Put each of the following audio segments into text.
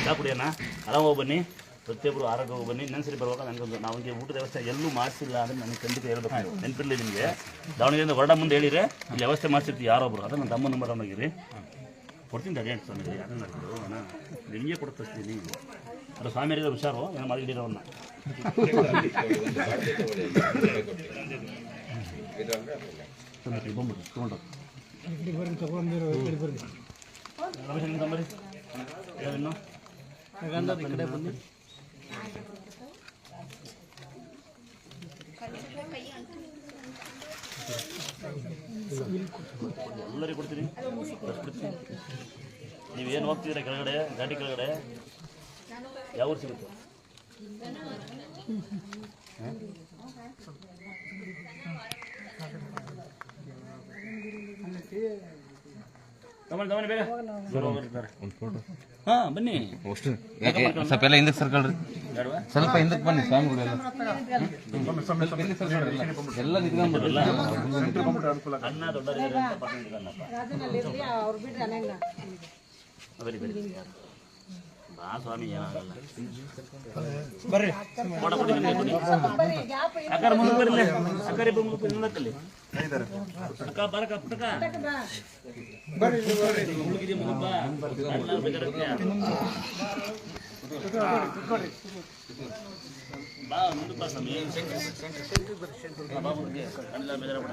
ಚಾ ಕುಡಿಯೋಣ, ಆರಾಮ ಹೋಗಿ ಬನ್ನಿ, ಪ್ರತಿಯೊಬ್ಬರು ಆರೋಗ್ಯ ಹೋಗಿ ಬನ್ನಿ. ಇನ್ನೊಂದ್ಸರಿ ಬರುವಾಗ ನನಗೊಂದು ನಾವಂಗೆ ಊಟದ ವ್ಯವಸ್ಥೆ ಎಲ್ಲೂ ಮಾಡಿಸಿಲ್ಲ ಅಂದರೆ ನನಗೆ ಖಂಡಿತ ಹೇಳ್ಬೇಕು. ನೆನಪಿರಲಿ ನಿಮಗೆ, ದಾವಣಗೆರೆಯಿಂದ ಹೊರಡ ಮುಂದೆ ಹೇಳಿದರೆ ಇಲ್ಲಿ ವ್ಯವಸ್ಥೆ ಮಾಡಿಸಿರ್ತೀವಿ ಯಾರೊಬ್ಬರು. ಅದನ್ನು ನನ್ನ ತಮ್ಮ ನಂಬರ್ ಅವನಾಗಿರಿ ಕೊಡ್ತೀನಿ. ಅದೇನು ಸ್ವಾಮಿ ಅದನ್ನು ಅಣ್ಣ ನಿಮಗೆ ಕೊಟ್ಟು ಕಳಿಸ್ತೀನಿ. ಅದು ಸ್ವಾಮಿಯರಿಗೆ ಹುಷಾರು, ಏನೋ ಮಾತಾಡಿರೋನ್ನ ತೊಗೊಂಡು ರಮೇಶ್ ಇನ್ನು ಕಡೆ ಬಂದು ಎಲ್ಲರಿಗೂ ಕೊಡ್ತೀನಿ. ನೀವೇನು ಹೋಗ್ತಿದ್ದೀರಾ ಕೆಳಗಡೆ, ಗಾಡಿ ಕೆಳಗಡೆ ಯಾವ ಊರು ಸಿಗುತ್ತೆ? ತಗೊಂಡು ಬೇಗ ಹಾಂ ಬನ್ನಿ. ಸ್ವಲ್ಪ ಎಲ್ಲ ಹಿಂದಕ್ಕೆ ಸರ್ಕಲ್ರಿ, ಸ್ವಲ್ಪ ಹಿಂದಕ್ಕೆ ಬನ್ನಿ ಸ್ವಾಮಿಗಳೆಲ್ಲ ಎಲ್ಲ ನಿಂತ್ಕೊಂಡ್ಬಿಡ್ರಲ್ಲ. ಅನ್ನ ದೊಡ್ಡ ಬಾ ಸ್ವಾಮಿ, ಏನಾಗಲ್ಲ ಬರ್ರಿ. ಅಕ್ಕಾರ ಮುಂದೆ ಬರ್ರಿ, ಅಕ್ಕಾರ ಇಬ್ಬರು ಮುಂದೆ ನಿಲ್ಲಕ್ಕಲ್ಲಿ ಅಕ್ಕ ಬರಕ ಪುಟಕ ಹುಡುಗಿರಿ ಮುಗಪ್ಪ ಬಾ ಮುಂದೆ ಬಾ ಸ್ವಾಮಿ. ಬಾ ಮುಂದೆ ಅಲ್ಲ ಬೇಜಾರ ಬಿಡ.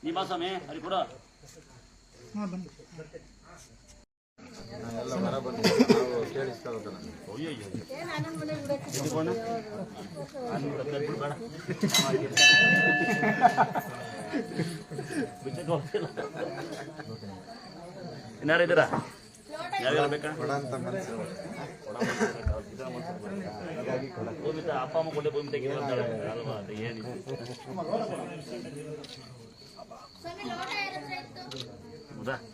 ನೀ ಬಾ ಸ್ವಾಮಿ, ಅಲ್ಲಿ ಕೊಡ. ಇನ್ನಾರು ಇದ್ದೀರಾ? ಯಾರ್ಯಾರು ಬೇಕಾ? ಅಪ್ಪ ಅಮ್ಮ ಕೊಂಡೆ ಭೂಮಿ ತೆಗಿತಾಳೆ ಅಲ್ವಾ? ಅದು ಏನಿದೆ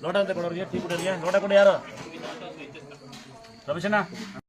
ಲೋಟ ಅಂತ ಕೊಡೋರಿಗೆ, ಟೀ ಕುಡಿಯೋರಿಗೆ ಲೋಟ ಕೊಡಿ. ಯಾರು ರಮೇಶಣ್ಣ?